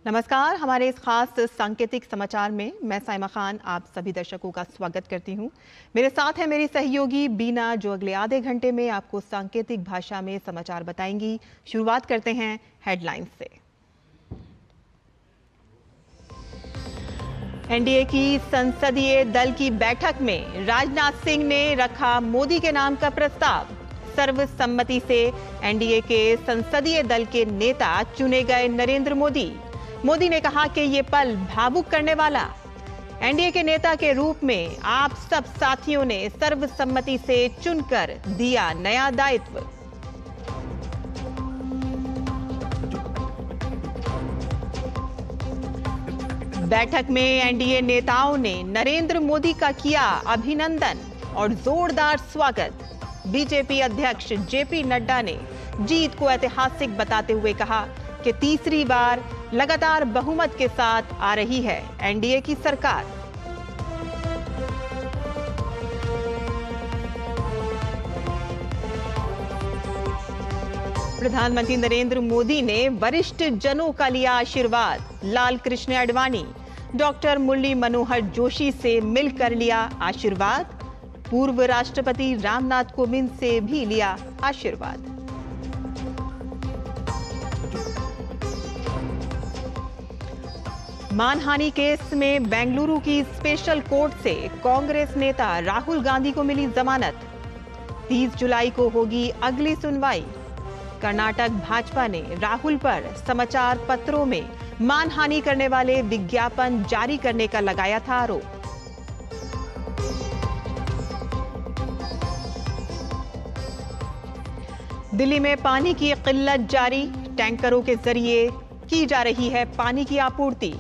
नमस्कार। हमारे इस खास सांकेतिक समाचार में मैं साइमा खान आप सभी दर्शकों का स्वागत करती हूं। मेरे साथ है मेरी सहयोगी बीना, जो अगले आधे घंटे में आपको सांकेतिक भाषा में समाचार बताएंगी। शुरुआत करते हैं हेडलाइंस से। एनडीए की संसदीय दल की बैठक में राजनाथ सिंह ने रखा मोदी के नाम का प्रस्ताव। सर्वसम्मति से एनडीए के संसदीय दल के नेता चुने गए नरेंद्र मोदी। मोदी ने कहा कि ये पल भावुक करने वाला। एनडीए के नेता के रूप में आप सब साथियों ने सर्वसम्मति से चुनकर दिया नया दायित्व। बैठक में एनडीए नेताओं ने नरेंद्र मोदी का किया अभिनंदन और जोरदार स्वागत। बीजेपी अध्यक्ष जेपी नड्डा ने जीत को ऐतिहासिक बताते हुए कहा कि तीसरी बार लगातार बहुमत के साथ आ रही है एनडीए की सरकार। प्रधानमंत्री नरेंद्र मोदी ने वरिष्ठ जनों का लिया आशीर्वाद। लाल कृष्ण आडवाणी, डॉक्टर मुरली मनोहर जोशी से मिलकर लिया आशीर्वाद। पूर्व राष्ट्रपति रामनाथ कोविंद से भी लिया आशीर्वाद। मानहानि केस में बेंगलुरु की स्पेशल कोर्ट से कांग्रेस नेता राहुल गांधी को मिली जमानत। 30 जुलाई को होगी अगली सुनवाई। कर्नाटक भाजपा ने राहुल पर समाचार पत्रों में मानहानि करने वाले विज्ञापन जारी करने का लगाया था आरोप। दिल्ली में पानी की किल्लत जारी। टैंकरों के जरिए की जा रही है पानी की आपूर्ति।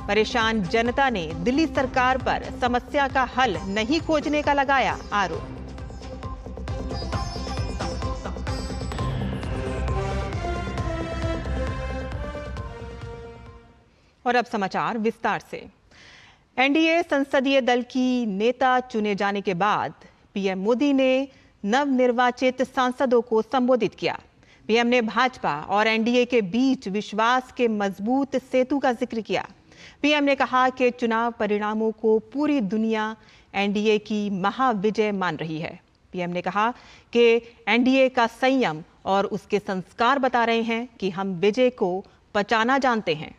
परेशान जनता ने दिल्ली सरकार पर समस्या का हल नहीं खोजने का लगाया आरोप। और अब समाचार विस्तार से। एनडीए संसदीय दल की नेता चुने जाने के बाद पीएम मोदी ने नवनिर्वाचित सांसदों को संबोधित किया। पीएम ने भाजपा और एनडीए के बीच विश्वास के मजबूत सेतु का जिक्र किया। पीएम ने कहा कि चुनाव परिणामों को पूरी दुनिया एनडीए की महाविजय मान रही है। पीएम ने कहा कि एनडीए का संयम और उसके संस्कार बता रहे हैं कि हम विजय को पचाना जानते हैं।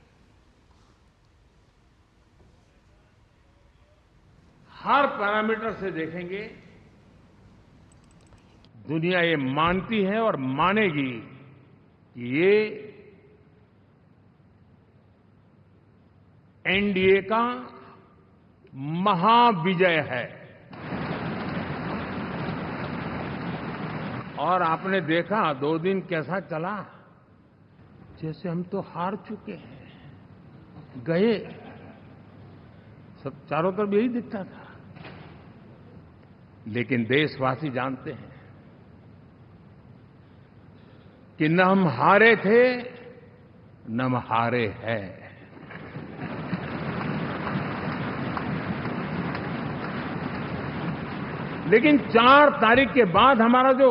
हर पैरामीटर से देखेंगे, दुनिया ये मानती है और मानेगी कि ये एनडीए का महाविजय है। और आपने देखा 2 दिन कैसा चला, जैसे हम तो हार चुके हैं, गए। सब चारों तरफ यही दिखता था। लेकिन देशवासी जानते हैं कि न हम हारे थे न हम हारे हैं। लेकिन 4 तारीख के बाद हमारा जो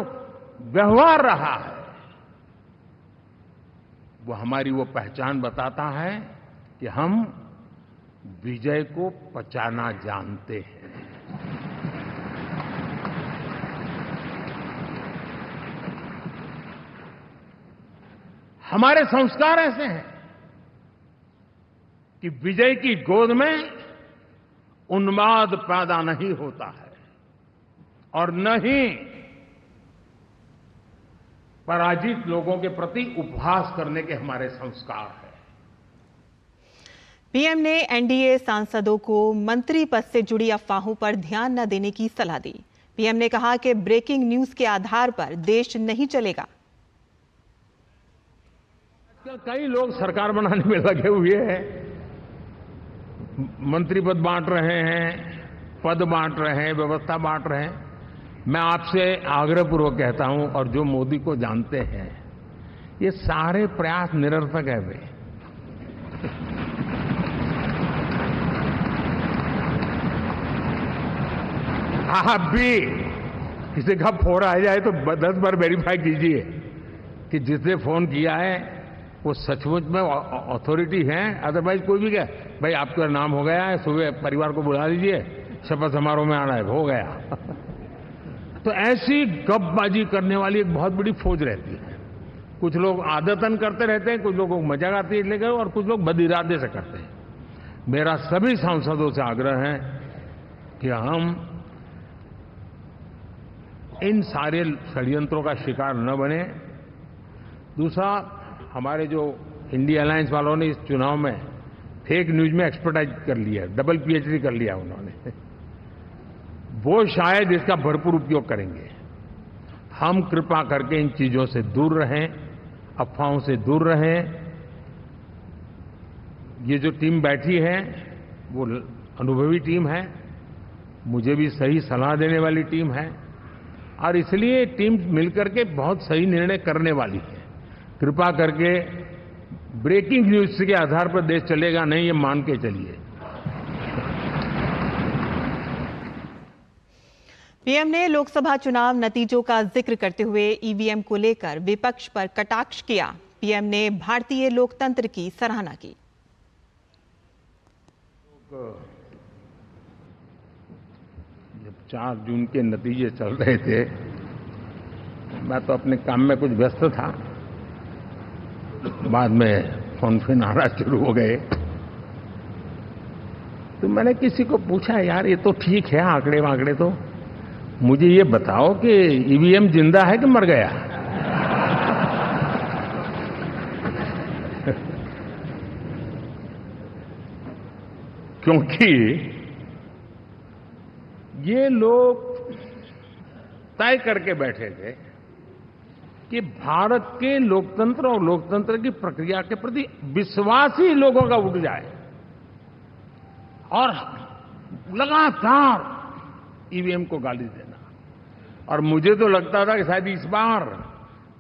व्यवहार रहा है वो हमारी वो पहचान बताता है कि हम विजय को पचाना जानते हैं। हमारे संस्कार ऐसे हैं कि विजय की गोद में उन्माद पैदा नहीं होता है और न ही पराजित लोगों के प्रति उपहास करने के हमारे संस्कार हैं। पीएम ने एनडीए सांसदों को मंत्री पद से जुड़ी अफवाहों पर ध्यान न देने की सलाह दी। पीएम ने कहा कि ब्रेकिंग न्यूज के आधार पर देश नहीं चलेगा। कई लोग सरकार बनाने में लगे हुए हैं, मंत्री पद बांट रहे हैं, पद बांट रहे हैं, व्यवस्था बांट रहे हैं। मैं आपसे आग्रहपूर्वक कहता हूं, और जो मोदी को जानते हैं, ये सारे प्रयास निरर्थक है। वे आप भी किसी का फोन आ जाए तो 10 बार वेरीफाई कीजिए कि जिसने फोन किया है वो सचमुच में अथॉरिटी है, अदरवाइज कोई भी कहे भाई आपका नाम हो गया है, सुबह परिवार को बुला लीजिए, शपथ समारोह में आना है, हो गया। तो ऐसी गपबाजी करने वाली एक बहुत बड़ी फौज रहती है। कुछ लोग आदतन करते रहते हैं, कुछ लोगों को मजाक आती है लेकर, और कुछ लोग बदइरादे से करते हैं। मेरा सभी सांसदों से आग्रह है कि हम इन सारे षड्यंत्रों का शिकार न बने। दूसरा, हमारे जो इंडिया अलायंस वालों ने इस चुनाव में फेक न्यूज में एक्सपर्टाइज कर लिया, डबल पीएचडी कर लिया उन्होंने, वो शायद इसका भरपूर उपयोग करेंगे। हम कृपा करके इन चीजों से दूर रहें, अफवाहों से दूर रहें। ये जो टीम बैठी है वो अनुभवी टीम है, मुझे भी सही सलाह देने वाली टीम है, और इसलिए टीम मिलकर के बहुत सही निर्णय करने वाली है। कृपा करके ब्रेकिंग न्यूज के आधार पर देश चलेगा नहीं, ये मान के चलिए। पीएम ने लोकसभा चुनाव नतीजों का जिक्र करते हुए ईवीएम को लेकर विपक्ष पर कटाक्ष किया। पीएम ने भारतीय लोकतंत्र की सराहना की। जब 4 जून के नतीजे चल रहे थे, मैं तो अपने काम में कुछ व्यस्त था, बाद में फोन आना शुरू हो गए। तो मैंने किसी को पूछा, यार ये तो ठीक है आंकड़े वांकड़े, तो मुझे ये बताओ कि ईवीएम जिंदा है कि मर गया? क्योंकि ये लोग तय करके बैठे थे कि भारत के लोकतंत्र और लोकतंत्र की प्रक्रिया के प्रति विश्वास ही लोगों का उठ जाए, और लगातार ईवीएम को गाली देना। और मुझे तो लगता था कि शायद इस बार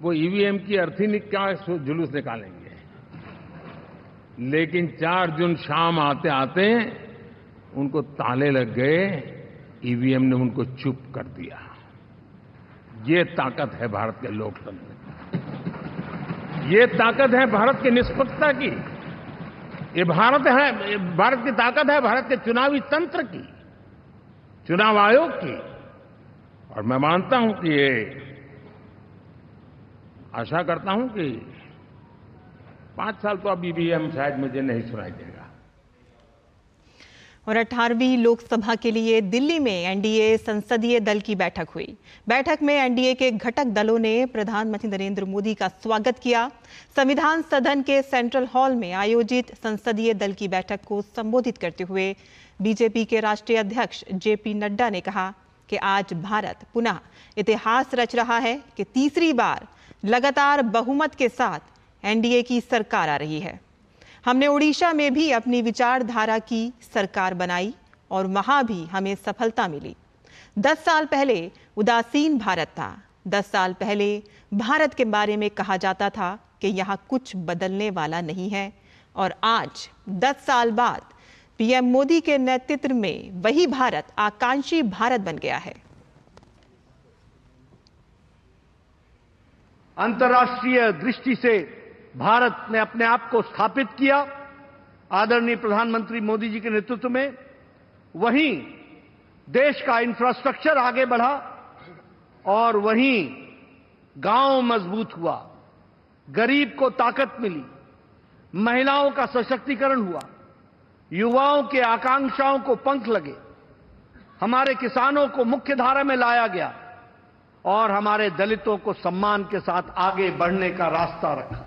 वो ईवीएम की अर्थी क्या जुलूस निकालेंगे, लेकिन 4 जून शाम आते आते उनको ताले लग गए, ईवीएम ने उनको चुप कर दिया। ये ताकत है भारत के लोकतंत्र की, ये ताकत है भारत की निष्पक्षता की, ये भारत की ताकत है भारत के चुनावी तंत्र की, चुनाव आयोग की। और मैं मानता हूं कि ये आशा करता हूं कि 5 साल तो अब ईवीएम शायद मुझे नहीं सुनाई देगा। और 18वीं लोकसभा के लिए दिल्ली में एनडीए संसदीय दल की बैठक हुई। बैठक में एनडीए के घटक दलों ने प्रधानमंत्री नरेंद्र मोदी का स्वागत किया। संविधान सदन के सेंट्रल हॉल में आयोजित संसदीय दल की बैठक को संबोधित करते हुए बीजेपी के राष्ट्रीय अध्यक्ष जेपी नड्डा ने कहा कि आज भारत पुनः इतिहास रच रहा है कि तीसरी बार लगातार बहुमत के साथ एनडीए की सरकार आ रही है। हमने ओडिशा में भी अपनी विचारधारा की सरकार बनाई और वहां भी हमें सफलता मिली। 10 साल पहले उदासीन भारत था। 10 साल पहले भारत के बारे में कहा जाता था कि यहाँ कुछ बदलने वाला नहीं है, और आज 10 साल बाद पीएम मोदी के नेतृत्व में वही भारत आकांक्षी भारत बन गया है। अंतर्राष्ट्रीय दृष्टि से भारत ने अपने आप को स्थापित किया आदरणीय प्रधानमंत्री मोदी जी के नेतृत्व में। वहीं देश का इंफ्रास्ट्रक्चर आगे बढ़ा और वहीं गांव मजबूत हुआ, गरीब को ताकत मिली, महिलाओं का सशक्तिकरण हुआ, युवाओं के आकांक्षाओं को पंख लगे, हमारे किसानों को मुख्य धारा में लाया गया और हमारे दलितों को सम्मान के साथ आगे बढ़ने का रास्ता रखा।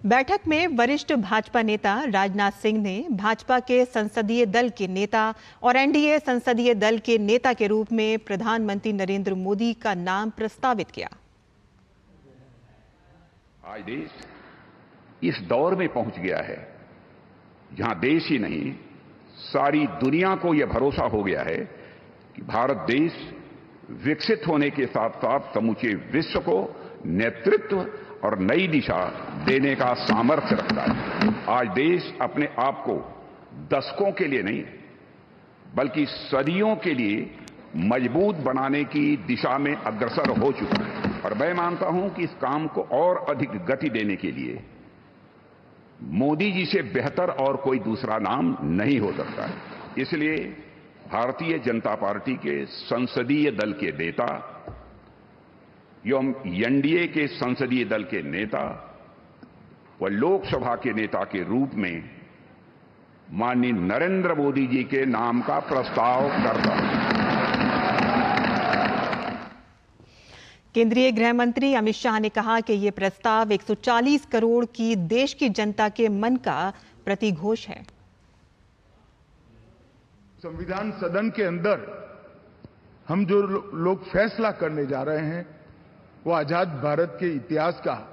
बैठक में वरिष्ठ भाजपा नेता राजनाथ सिंह ने भाजपा के संसदीय दल के नेता और एनडीए संसदीय दल के नेता के रूप में प्रधानमंत्री नरेंद्र मोदी का नाम प्रस्तावित किया। आज देश इस दौर में पहुंच गया है जहां देश ही नहीं सारी दुनिया को यह भरोसा हो गया है कि भारत देश विकसित होने के साथ साथ समूचे विश्व को नेतृत्व और नई दिशा देने का सामर्थ्य रखता है। आज देश अपने आप को दशकों के लिए नहीं बल्कि सदियों के लिए मजबूत बनाने की दिशा में अग्रसर हो चुका है। और मैं मानता हूं कि इस काम को और अधिक गति देने के लिए मोदी जी से बेहतर और कोई दूसरा नाम नहीं हो सकता है। इसलिए भारतीय जनता पार्टी के संसदीय दल के नेता एवं एनडीए के संसदीय दल के नेता व लोकसभा के नेता के रूप में माननीय नरेंद्र मोदी जी के नाम का प्रस्ताव करता हूं। केंद्रीय गृह मंत्री अमित शाह ने कहा कि यह प्रस्ताव 140 करोड़ की देश की जनता के मन का प्रतिघोष है। संविधान सदन के अंदर हम जो लोग फैसला करने जा रहे हैं वो आजाद भारत के इतिहास का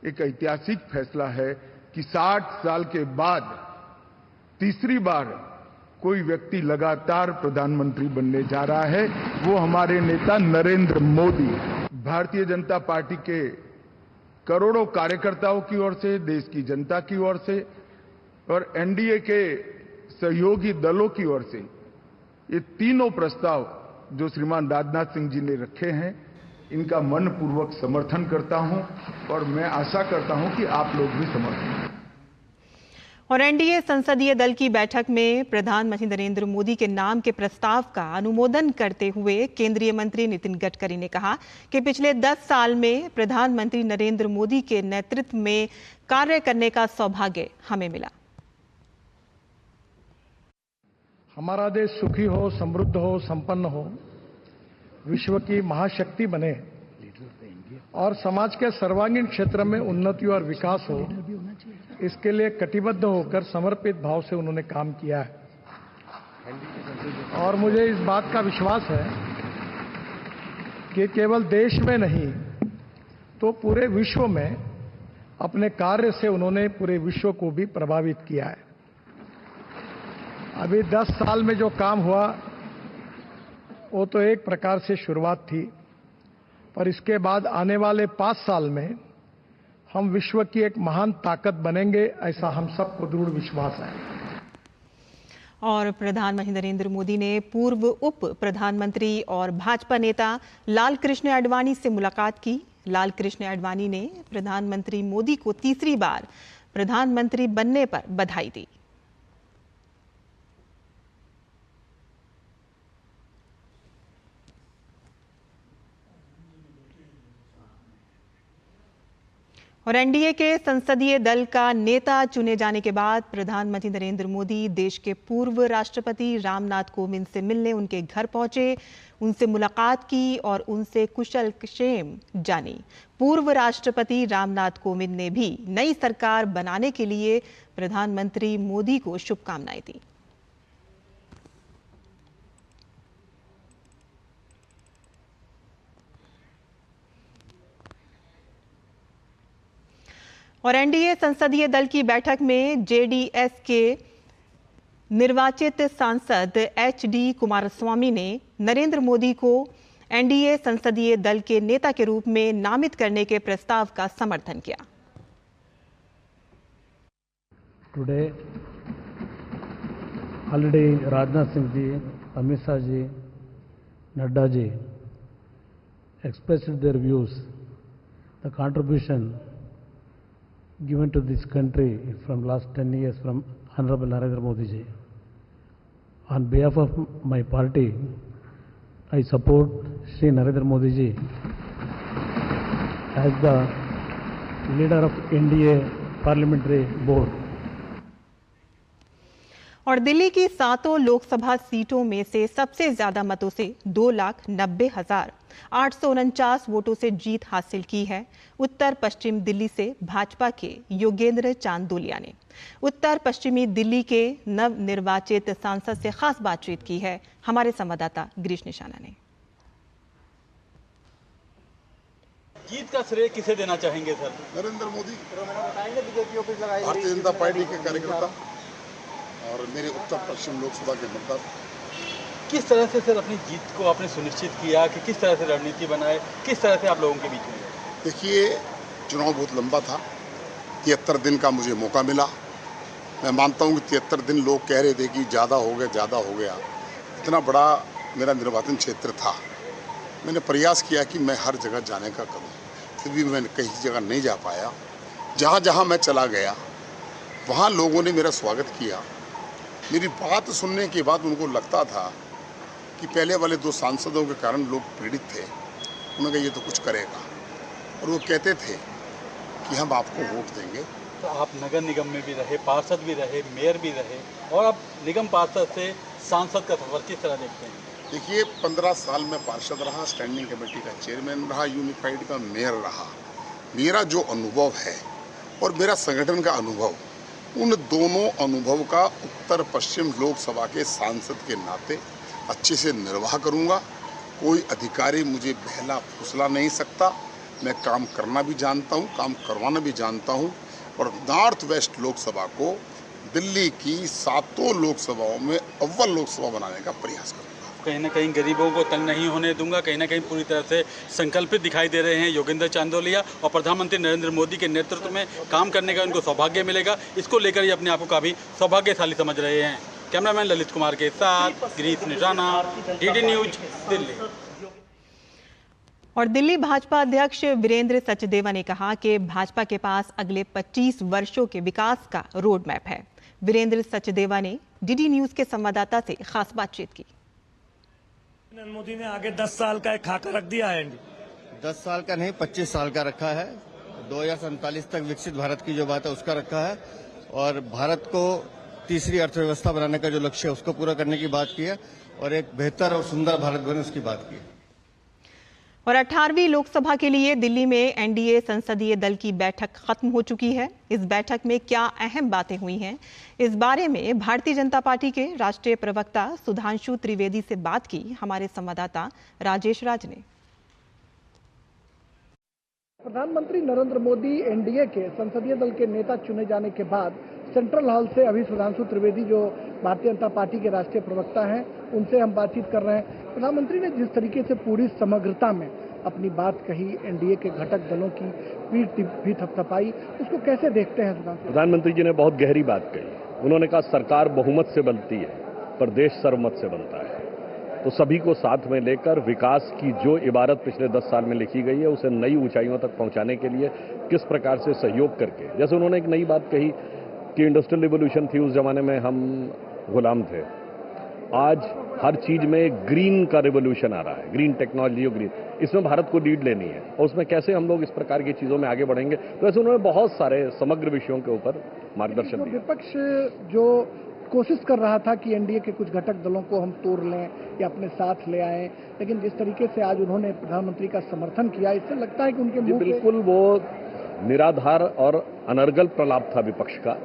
एक ऐतिहासिक फैसला है कि 60 साल के बाद तीसरी बार कोई व्यक्ति लगातार प्रधानमंत्री बनने जा रहा है, वो हमारे नेता नरेंद्र मोदी। भारतीय जनता पार्टी के करोड़ों कार्यकर्ताओं की ओर से, देश की जनता की ओर से और एनडीए के सहयोगी दलों की ओर से ये तीनों प्रस्ताव जो श्रीमान राजनाथ सिंह जी ने रखे हैं, इनका मनपूर्वक समर्थन करता हूं और मैं आशा करता हूं कि आप लोग भी समर्थन करें। और एनडीए संसदीय दल की बैठक में प्रधानमंत्री नरेंद्र मोदी के नाम के प्रस्ताव का अनुमोदन करते हुए केंद्रीय मंत्री नितिन गडकरी ने कहा कि पिछले 10 साल में प्रधानमंत्री नरेंद्र मोदी के नेतृत्व में कार्य करने का सौभाग्य हमें मिला। हमारा देश सुखी हो, समृद्ध हो, संपन्न हो, विश्व की महाशक्ति बने और समाज के सर्वांगीण क्षेत्र में उन्नति और विकास हो, इसके लिए कटिबद्ध होकर समर्पित भाव से उन्होंने काम किया है। और मुझे इस बात का विश्वास है कि केवल देश में नहीं तो पूरे विश्व में अपने कार्य से उन्होंने पूरे विश्व को भी प्रभावित किया है। अभी 10 साल में जो काम हुआ वो तो एक प्रकार से शुरुआत थी, पर इसके बाद आने वाले 5 साल में हम विश्व की एक महान ताकत बनेंगे, ऐसा हम सबको दृढ़ विश्वास है। और प्रधानमंत्री नरेंद्र मोदी ने पूर्व उप प्रधानमंत्री और भाजपा नेता लालकृष्ण आडवाणी से मुलाकात की। लालकृष्ण आडवाणी ने प्रधानमंत्री मोदी को तीसरी बार प्रधानमंत्री बनने पर बधाई दी। और एनडीए के संसदीय दल का नेता चुने जाने के बाद प्रधानमंत्री नरेंद्र मोदी देश के पूर्व राष्ट्रपति रामनाथ कोविंद से मिलने उनके घर पहुंचे, उनसे मुलाकात की और उनसे कुशल क्षेम जानी। पूर्व राष्ट्रपति रामनाथ कोविंद ने भी नई सरकार बनाने के लिए प्रधानमंत्री मोदी को शुभकामनाएं दी। और एनडीए संसदीय दल की बैठक में जेडीएस के निर्वाचित सांसद एचडी कुमारस्वामी ने नरेंद्र मोदी को एनडीए संसदीय दल के नेता के रूप में नामित करने के प्रस्ताव का समर्थन किया। Today already Rajnath Singh ji, Amit Shah ji, Nadda ji expressed their views, the contribution given to this country from last 10 years from Honorable Narendra Modi ji. On behalf of my party, I support Shri Narendra Modi ji as the leader of NDA Parliamentary Board. और दिल्ली की 7 लोकसभा सीटों में से सबसे ज्यादा मतों से 2,90,849 वोटों से जीत हासिल की है उत्तर पश्चिम दिल्ली से भाजपा के योगेंद्र चांदोलिया ने। उत्तर पश्चिमी दिल्ली के नवनिर्वाचित सांसद से खास बातचीत की है हमारे संवाददाता गिरीश निशाना ने। जीत का श्रेय किसे देना चाहेंगे सर? नरेंद्र मोदी, भारतीय जनता पार्टी के कार्यकर्ता और मेरे उत्तर पश्चिम लोकसभा के मतदाता। किस तरह से सर अपनी जीत को आपने सुनिश्चित किया कि किस तरह से रणनीति बनाए, किस तरह से आप लोगों के बीच में? देखिए, चुनाव बहुत लंबा था, 73 दिन का मुझे मौका मिला। मैं मानता हूं कि 73 दिन लोग कह रहे थे कि ज़्यादा हो गया, ज़्यादा हो गया। इतना बड़ा मेरा निर्वाचन क्षेत्र था मैंने प्रयास किया कि मैं हर जगह जाने का करूं, फिर भी मैं कहीं जगह नहीं जा पाया। जहां जहां मैं चला गया वहां लोगों ने मेरा स्वागत किया। मेरी बात सुनने के बाद उनको लगता था कि पहले वाले 2 सांसदों के कारण लोग पीड़ित थे, उन्होंने कहा ये तो कुछ करेगा, और वो कहते थे कि हम आपको वोट देंगे। तो आप नगर निगम में भी रहे, पार्षद भी रहे, मेयर भी रहे, और अब निगम पार्षद से सांसद का सफर किस तरह देखते हैं? देखिए, 15 साल में पार्षद रहा, स्टैंडिंग कमेटी का चेयरमैन रहा, यूनिफाइड का मेयर रहा। मेरा जो अनुभव है और मेरा संगठन का अनुभव, उन दोनों अनुभव का उत्तर पश्चिम लोकसभा के सांसद के नाते अच्छे से निर्वाह करूंगा। कोई अधिकारी मुझे बहला फुसला नहीं सकता। मैं काम करना भी जानता हूं, काम करवाना भी जानता हूं, और नॉर्थ वेस्ट लोकसभा को दिल्ली की 7 लोकसभाओं में अव्वल लोकसभा बनाने का प्रयास करूंगा। कहीं ना कहीं गरीबों को तंग नहीं होने दूंगा, कहीं ना कहीं पूरी तरह से संकल्पित दिखाई दे रहे हैं योगेंद्र चांदोलिया, और प्रधानमंत्री नरेंद्र मोदी के नेतृत्व में काम करने का उनको सौभाग्य मिलेगा। इसको लेकर ही अपने आप को काफ़ी सौभाग्यशाली समझ रहे हैं। कैमरामैन ललित कुमार के साथ गिरीश निशाना, डीडी न्यूज, दिल्ली। और दिल्ली भाजपा अध्यक्ष वीरेंद्र सचदेवा ने कहा कि भाजपा के पास अगले 25 वर्षों के विकास का रोड मैप है। वीरेंद्र सचदेवा ने डीडी न्यूज के संवाददाता से खास बातचीत की। नरेंद्र मोदी ने आगे 10 साल का एक खाका रख दिया है। 10 साल का नहीं, 25 साल का रखा है। 2047 तक विकसित भारत की जो बात है उसका रखा है, और भारत को तीसरी अर्थव्यवस्था बनाने का जो लक्ष्य है उसको पूरा करने की बात की है, और एक बेहतर और सुंदर भारत बने उसकी बात की है। और 18वीं लोकसभा के लिए दिल्ली में एनडीए संसदीय दल की बैठक खत्म हो चुकी है। इस बैठक में क्या अहम बातें हुई हैं, इस बारे में भारतीय जनता पार्टी के राष्ट्रीय प्रवक्ता सुधांशु त्रिवेदी से बात की हमारे संवाददाता राजेश राज ने। प्रधानमंत्री नरेंद्र मोदी एनडीए के संसदीय दल के नेता चुने जाने के बाद सेंट्रल हॉल से अभी सुधांशु त्रिवेदी जो भारतीय जनता पार्टी के राष्ट्रीय प्रवक्ता हैं, उनसे हम बातचीत कर रहे हैं। प्रधानमंत्री ने जिस तरीके से पूरी समग्रता में अपनी बात कही, एनडीए के घटक दलों की पीठ भी थपथपाई, उसको कैसे देखते हैं सुधांशु? प्रधानमंत्री जी ने बहुत गहरी बात कही। उन्होंने कहा सरकार बहुमत से बनती है पर देश सर्वमत से बनता है। तो सभी को साथ में लेकर विकास की जो इबारत पिछले 10 साल में लिखी गई है उसे नई ऊंचाइयों तक पहुंचाने के लिए किस प्रकार से सहयोग करके, जैसे उन्होंने एक नई बात कही कि इंडस्ट्रियल रिवोल्यूशन थी, उस जमाने में हम गुलाम थे, आज हर चीज में ग्रीन का रिवोल्यूशन आ रहा है, ग्रीन टेक्नोलॉजी और ग्रीन, इसमें भारत को लीड लेनी है और उसमें कैसे हम लोग इस प्रकार की चीजों में आगे बढ़ेंगे। तो ऐसे उन्होंने बहुत सारे समग्र विषयों के ऊपर मार्गदर्शन दिया। विपक्ष जो कोशिश कर रहा था कि एनडीए के कुछ घटक दलों को हम तोड़ लें या अपने साथ ले आएं, लेकिन जिस तरीके से आज उन्होंने प्रधानमंत्री का समर्थन किया, इससे लगता है कि उनके मुंह बिल्कुल वो निराधार और अनर्गल प्रलाप था विपक्ष का,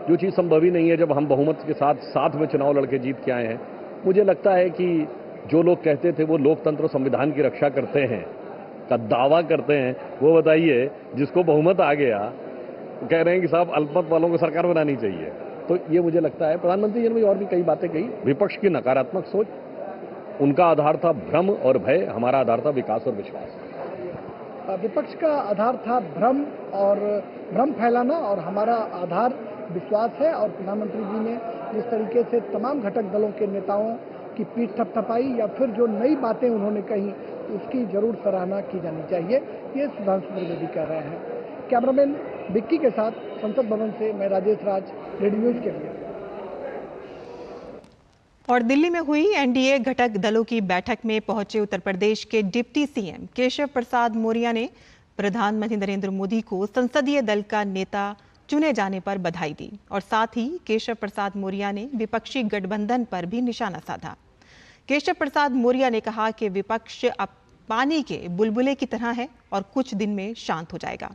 जो चीज संभव ही नहीं है जब हम बहुमत के साथ में चुनाव लड़के जीत के आए हैं। मुझे लगता है कि जो लोग कहते थे वो लोकतंत्र संविधान की रक्षा करते हैं का दावा करते हैं, वो बताइए जिसको बहुमत आ गया कह रहे हैं कि साहब अल्पमत वालों को सरकार बनानी चाहिए। तो ये मुझे लगता है प्रधानमंत्री जी ने और भी कई बातें कही। विपक्ष की नकारात्मक सोच, उनका आधार था भ्रम और भय, हमारा आधार था विकास और विश्वास। विपक्ष का आधार था भ्रम फैलाना और हमारा आधार विश्वास है। और प्रधानमंत्री जी ने जिस तरीके से तमाम घटक दलों के नेताओं की पीठ थपथपाई या फिर जो नई बातें उन्होंने कही, उसकी जरूर सराहना की जानी चाहिए, ये सुधांशु त्रिवेदी कह रहे हैं। कैमरामैन विक्की के साथ संसद भवन से मैं राजेश राज, डीडी न्यूज के लिए। और दिल्ली में हुई एनडीए घटक दलों की बैठक में पहुंचे उत्तर प्रदेश के डिप्टी सीएम केशव प्रसाद मौर्य ने प्रधानमंत्री नरेंद्र मोदी को संसदीय दल का नेता चुने जाने पर बधाई दी और साथ ही केशव प्रसाद मौर्य ने विपक्षी गठबंधन पर भी निशाना साधा। केशव प्रसाद मौर्य ने कहा कि विपक्ष अब पानी के बुलबुले की तरह है और कुछ दिन में शांत हो जाएगा।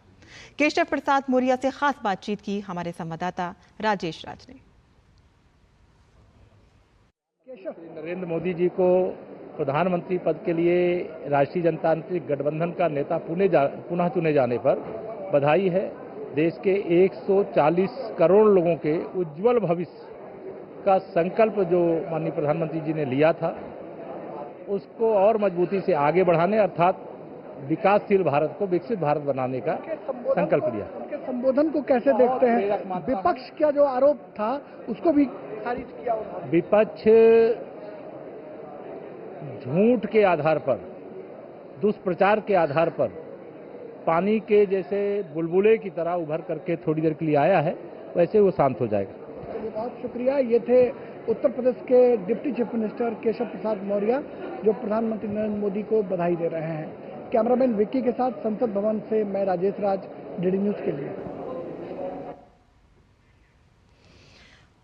केशव प्रसाद मौर्य से खास बातचीत की हमारे संवाददाता राजेश राज ने। नरेंद्र मोदी जी को प्रधानमंत्री पद के लिए राष्ट्रीय जनतांत्रिक गठबंधन का नेता पुनः चुने जाने पर बधाई है। देश के 140 करोड़ लोगों के उज्जवल भविष्य का संकल्प जो माननीय प्रधानमंत्री जी ने लिया था, उसको और मजबूती से आगे बढ़ाने अर्थात विकासशील भारत को विकसित भारत बनाने का संकल्प लिया। उनके संबोधन को कैसे देखते हैं? विपक्ष का जो आरोप था उसको भी खारिज किया उन्होंने। विपक्ष झूठ के आधार पर दुष्प्रचार के आधार पर पानी के जैसे बुलबुले की तरह उभर करके थोड़ी देर के लिए आया है, वैसे वो शांत हो जाएगा। बहुत शुक्रिया। ये थे उत्तर प्रदेश के deputy chief minister Keshav Prasad Maurya, जो प्रधानमंत्री नरेंद्र मोदी को बधाई दे रहे हैं। कैमरामैन विक्की के साथ संसद भवन से मैं राजेश राज, डीडी न्यूज के लिए।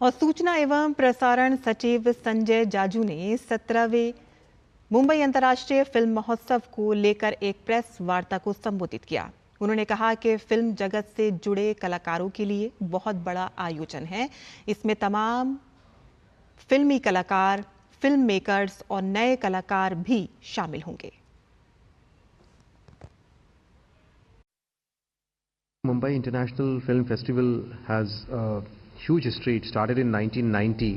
और सूचना एवं प्रसारण सचिव संजय जाजू ने 17वें मुंबई अंतर्राष्ट्रीय फिल्म महोत्सव को लेकर एक प्रेस वार्ता को संबोधित किया। उन्होंने कहा कि फिल्म जगत से जुड़े कलाकारों के लिए बहुत बड़ा आयोजन है। इसमें तमाम फिल्मी कलाकार, फिल्म मेकर्स और नए कलाकार भी शामिल होंगे। Mumbai International Film Festival has a huge history. It started in 1990.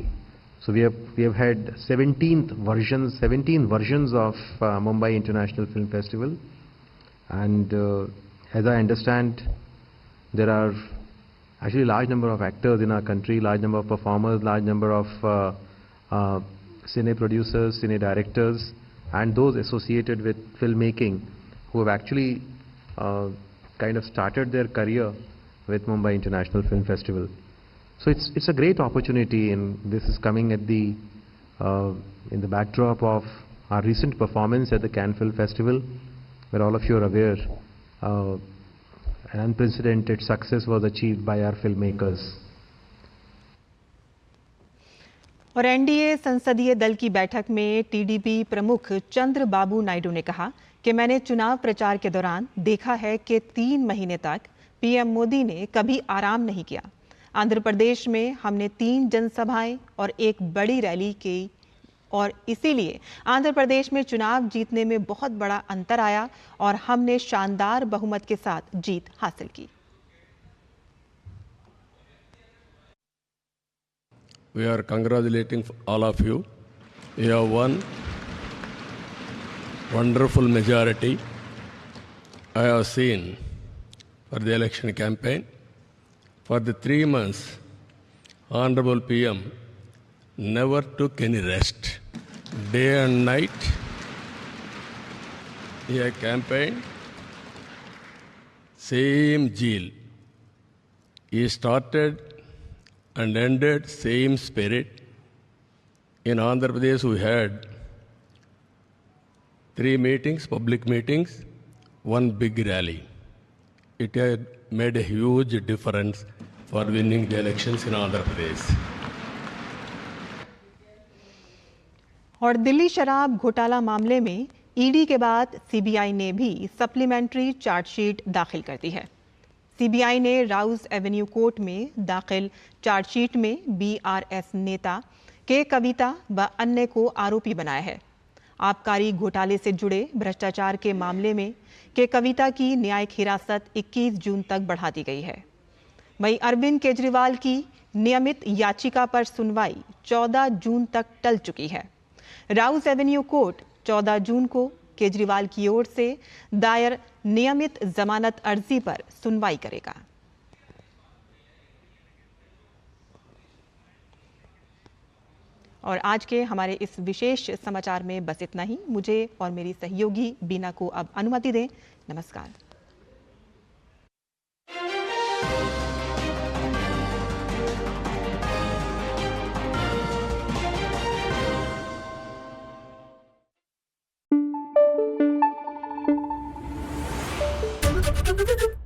So we have had 17 versions of Mumbai International Film Festival, and as I understand, there are actually large number of actors in our country, large number of performers, large number of cine producers, cine directors, and those associated with filmmaking who have actually kind of started their career with Mumbai International Film Festival. So it's a great opportunity, and this is coming at the in the backdrop of our recent performance at the Cannes Film Festival, where all of you are aware an unprecedented success was achieved by our filmmakers. और NDA संसदीय दल की बैठक में TDP प्रमुख चंद्रबाबू नायडू ने कहा कि मैंने चुनाव प्रचार के दौरान देखा है कि 3 महीने तक पीएम मोदी ने कभी आराम नहीं किया। आंध्र प्रदेश में हमने 3 जनसभाएं और एक बड़ी रैली की और इसीलिए आंध्र प्रदेश में चुनाव जीतने में बहुत बड़ा अंतर आया और हमने शानदार बहुमत के साथ जीत हासिल की। We are congratulating all of you. We have won wonderful majority. I have seen for the election campaign. For the 3 months, Honorable PM never took any rest. Day and night, he had campaigned, same zeal. He started and ended same spirit. In Andhra Pradesh, we had 3 meetings, public meetings, 1 big rally. It had made a huge difference for winning the elections in Andhra Pradesh. और दिल्ली शराब घोटाला मामले में ED के बाद CBI ने भी supplementary chargesheet दाखिल कर दी है। सीबीआई ने राउज एवेन्यू कोर्ट में दाखिल चार्जशीट में बीआरएस नेता के कविता व अन्य को आरोपी बनाया है। आबकारी घोटाले से जुड़े भ्रष्टाचार के मामले में के कविता की न्यायिक हिरासत 21 जून तक बढ़ा दी गई है। वहीं अरविंद केजरीवाल की नियमित याचिका पर सुनवाई 14 जून तक टल चुकी है। राउज एवेन्यू कोर्ट 14 जून को केजरीवाल की ओर से दायर नियमित जमानत अर्जी पर सुनवाई करेगा। और आज के हमारे इस विशेष समाचार में बस इतना ही। मुझे और मेरी सहयोगी बीना को अब अनुमति दें। नमस्कार। Thank you.